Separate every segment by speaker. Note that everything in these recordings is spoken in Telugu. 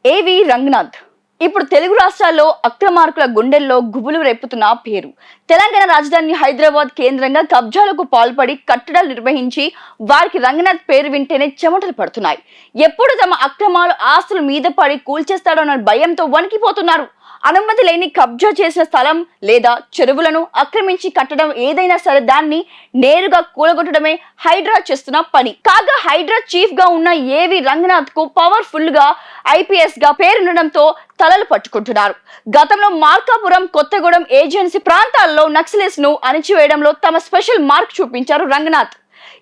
Speaker 1: ఏవి రంగనాథ్ ఇప్పుడు తెలుగు రాష్ట్రాల్లో అక్రమార్కుల గుండెల్లో గుబులు రేపుతున్న పేరు. తెలంగాణ రాజధాని హైదరాబాద్ కేంద్రంగా కబ్జాలకు పాల్పడి కట్టడాలు నిర్వహించి వారికి రంగనాథ్ పేరు వింటేనే చెమటలు పడుతున్నాయి. ఎప్పుడు తమ అక్రమాలు ఆస్తుల మీద పడి కూల్చేస్తాడోన్న భయంతో వణికిపోతున్నారు. అనుమతి లేని కబ్జా చేసిన స్థలం లేదా చెరువులను ఆక్రమించి కట్టడం ఏదైనా సరే దాన్ని నేరుగా కూలగొట్టడమే హైడ్రా చేస్తున్న పని. కాగా హైడ్రా చీఫ్ గా ఉన్న ఏవి రంగనాథ్ కు పవర్ఫుల్ గా ఐపీఎస్ గా పేరుండడంతో తలలు పట్టుకుంటున్నారు. గతంలో మార్కాపురం, కొత్తగూడెం ఏజెన్సీ ప్రాంతాల్లో నక్సలిస్ట్ ను అణిచివేయడంలో తమ స్పెషల్ మార్క్ చూపించారు రంగనాథ్.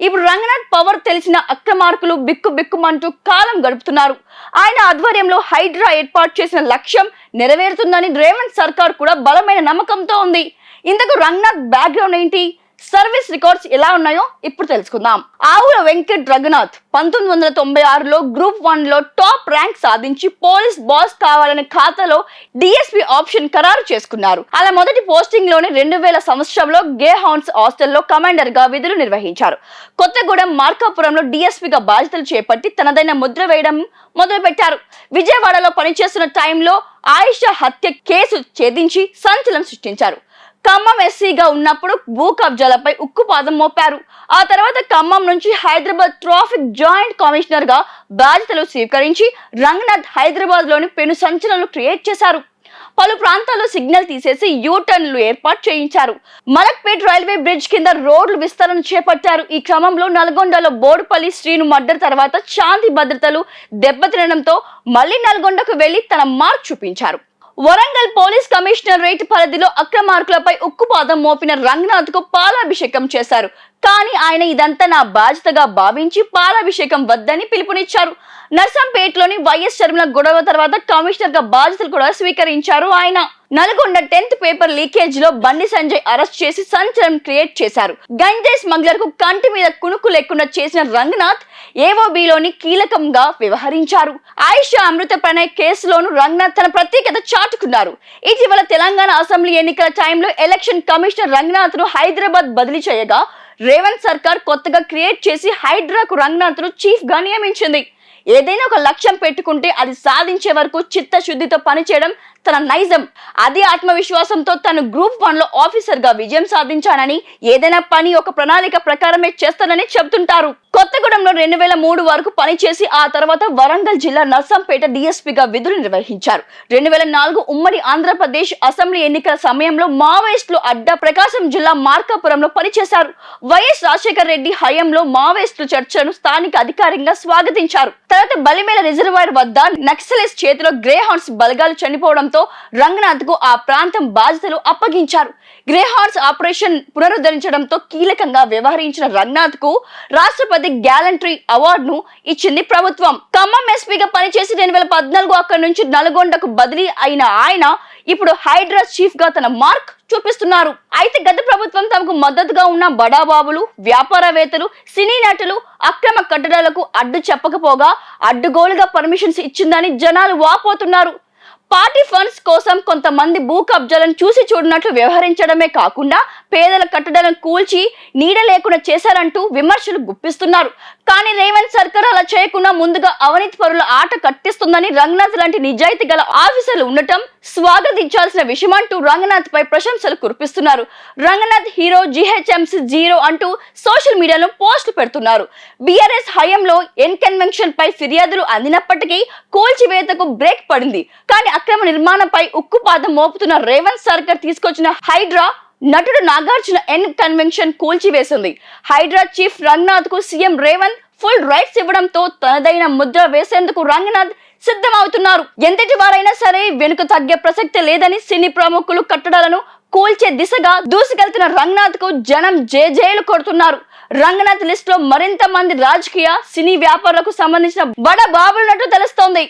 Speaker 1: ఇప్పుడు రంగనాథ్ పవర్ తెలిసిన అక్రమార్కులు బిక్కుబిక్కుమంటూ కాలం గడుపుతున్నారు. ఆయన ఆధ్వర్యంలో హైడ్రా ఏర్పాటు చేసిన లక్ష్యం నెరవేరుతుందని రేవంత్ సర్కార్ కూడా బలమైన నమ్మకంతో ఉంది. ఇంతకు రంగనాథ్ బ్యాక్గ్రౌండ్ ఏంటి, సర్వీస్ రికార్డ్స్ ఎలా ఉన్నాయో ఇప్పుడు తెలుసుకుందాం. ఆవుల వెంకట్ రంగనాథ్ 1996లో గ్రూప్ 1లో టాప్ ర్యాంక్ సాధించి పోలీస్ బాస్ కావాలనే ఖాతాలో డిఎస్పీ ఆప్షన్ ఖరారు చేసుకున్నారు. అలా మొదటి పోస్టింగ్ లోనే 2000 సంవత్సరంలో గే హౌన్స్ హాస్టల్లో కమాండర్ గా విధులు నిర్వహించారు. కొత్తగూడెం, మార్కాపురంలో డిఎస్పీగా బాధ్యతలు చేపట్టి తనదైన ముద్ర వేయడం మొదలుపెట్టారు. విజయవాడలో పనిచేస్తున్న టైంలో ఆయిషా హత్య కేసు ఛేదించి సంచలనం సృష్టించారు. ఖమ్మం ఎస్సీగా ఉన్నప్పుడు భూ కబ్జాలపై ఉక్కుపాదం మోపారు. ఆ తర్వాత ఖమ్మం నుంచి హైదరాబాద్ ట్రాఫిక్ జాయింట్ కమిషనర్ గా బాధ్యతలు స్వీకరించి రంగనాథ్ హైదరాబాద్ లోని పెను సంచలనాలు క్రియేట్ చేశారు. పలు ప్రాంతాల్లో సిగ్నల్ తీసేసి యూటర్న్లు ఏర్పాటు చేయించారు. మలక్పేట్ రైల్వే బ్రిడ్జ్ కింద రోడ్లు విస్తరణ చేపట్టారు. ఈ క్రమంలో నల్గొండలో బోడుపల్లి శ్రీను మర్డర్ తర్వాత శాంతి భద్రతలు దెబ్బతినడంతో మళ్లీ నల్గొండకు వెళ్లి తన మార్క్ చూపించారు. వరంగల్ పోలీస్ కమిషనరేట్ పరిధిలో అక్రమార్కులపై ఉక్కుపాదం మోపిన రంగనాథ్ కు పాలాభిషేకం చేశారు. కానీ ఆయన ఇదంతా నా బాధ్యతగా భావించి పాలాభిషేకం వద్దని పిలుపునిచ్చారు. నర్సంపేటలోని వైఎస్ షర్మిల గొడవ తర్వాత కమిషనర్ గా బాధ్యతలు కూడా స్వీకరించారు ఆయన. నల్గొండ 10th పేపర్ లీకేజ్ లో బండి సంజయ్ అరెస్ట్ చేసి సంచలనం క్రియేట్ చేశారు. గంజాయి స్మగ్లర్ కు కంటి మీద కునుకు లేకుండా చేసిన రంగనాథ్ ఏఓబిలోని కీలకంగా వ్యవహరించారు. ఆయిషా అమృత ప్రణయ్ కేసులోను రంగనాథ్ తన ప్రత్యేకత చాటుకున్నారు. ఇటీవల తెలంగాణ అసెంబ్లీ ఎన్నికల టైంలో ఎలక్షన్ కమిషనర్ రంగనాథ్ ను హైదరాబాద్ బదిలీ చేయగా రేవంత్ సర్కార్ కొత్తగా క్రియేట్ చేసి హైడ్రాకు రంగనాథ్ ను చీఫ్ గా నియమించింది. ఏదైనా ఒక లక్ష్యం పెట్టుకుంటే అది సాధించే వరకు చిత్తశుద్ధితో పనిచేయడం తన నైజం. అదే ఆత్మవిశ్వాసంతో తను గ్రూప్ 1లో ఆఫీసర్ గా విజయం సాధించానని, ఏదైనా పని ఒక ప్రణాళిక ప్రకారమే చేస్తానని చెబుతుంటారు. కొత్తగూడెంలో 2003 వరకు పనిచేసి ఆ తర్వాత వరంగల్ జిల్లా నర్సంపేట డిఎస్పీగా విధులు నిర్వహించారు. 2004 ఉమ్మడి ఆంధ్రప్రదేశ్ అసెంబ్లీ ఎన్నికల సమయంలో మావోయిస్టులు అడ్డా ప్రకాశం జిల్లా మార్కాపురంలో పనిచేశారు. వైఎస్ రాజశేఖర రెడ్డి హయాంలో మావోయిస్టుల చర్చను స్థానిక అధికారికంగా స్వాగతించారు. తర్వాత బలిమేల రిజర్వాయర్ వద్ద నక్సలిస్ట్ చేతిలో గ్రే హౌన్స్ బలగాలు చనిపోవడంతో రంగనాథ్ కు ఆ ప్రాంతం బాధ్యతలు అప్పగించారు. గ్రే హార్స్ ఆపరేషన్ పునరుద్ధరించడంతో కీలకంగా వ్యవహరించిన రంగనాథ్ కు రాష్ట్రపతి గ్యాలంటరీ అవార్డును ఇచ్చింది ప్రభుత్వం. ఖమ్మం ఎస్పీగా పనిచేసి 2014 అక్కడి నుంచి నల్గొండకు బదిలీ అయిన ఆయన ఇప్పుడు హైడ్రా చీఫ్ గా తన మార్క్ చూపిస్తున్నారు. అయితే గత ప్రభుత్వం తమకు మద్దతుగా ఉన్న బడాబాబులు, వ్యాపారవేత్తలు, సినీ నటులు అక్రమ కట్టడాలకు అడ్డు చెప్పకపోగా అడ్డుగోలుగా పర్మిషన్స్ ఇచ్చిందని జనాలు వాపోతున్నారు. పార్టీ ఫండ్స్ కోసం కొంతమంది భూ కబ్జాలను చూసి చూడనట్లు వ్యవహరించడమే కాకుండా పేదల కట్టడాలను కూల్చి నీడ లేకుండా చేశారంటూ విమర్శలు గుప్పిస్తున్నారు. కానీ రేవంత్ సర్కార్ అలా చేయకుండా ముందుగా అవినీతి పరుల ఆట కట్టిస్తుందని రంగనాథ్ లాంటి నిజాయితీ గల ఆఫీసర్లు ఉండటం స్వాగతించాల్సిన విషయమంటూ రంగనాథ్ పై ప్రశంసలు కురిపిస్తున్నారు. రంగనాథ్ హీరో, జీహెచ్ఎంసీ జీరో అంటూ సోషల్ మీడియాలో పోస్టులు పెడుతున్నారు. బీఆర్ఎస్ హయాంలో కన్వెన్షన్ పై ఫిర్యాదులు అందినప్పటికీ కూల్చివేతకు బ్రేక్ పడింది. కానీ అక్రమ నిర్మాణంపై ఉక్కుపాదం మోపుతున్న రేవంత్ సర్కార్ తీసుకొచ్చిన హైడ్రా నటుడు నాగార్జున కన్వెన్షన్ కూల్చివేసింది. హైడ్రా చీఫ్ రంగనాథ్ కు సీఎం రేవంత్ ఫుల్ రైట్స్ ఇవ్వడంతో తనదైన ముద్ర వేసేందుకు రంగనాథ్ సిద్ధమవుతున్నారు. ఎంతటి వారైనా సరే వెనుక తగ్గే ప్రసక్తి లేదని సినీ ప్రముఖులు కట్టడాలను కూల్చే దిశగా దూసుకెళ్తున్న రంగనాథ్ కు జనం జేజేలు కొడుతున్నారు. రంగనాథ్ లిస్ట్ లో మరింత మంది రాజకీయ, సినీ వ్యాపారులకు సంబంధించిన బడా బాబులున్నట్టు తెలుస్తోంది.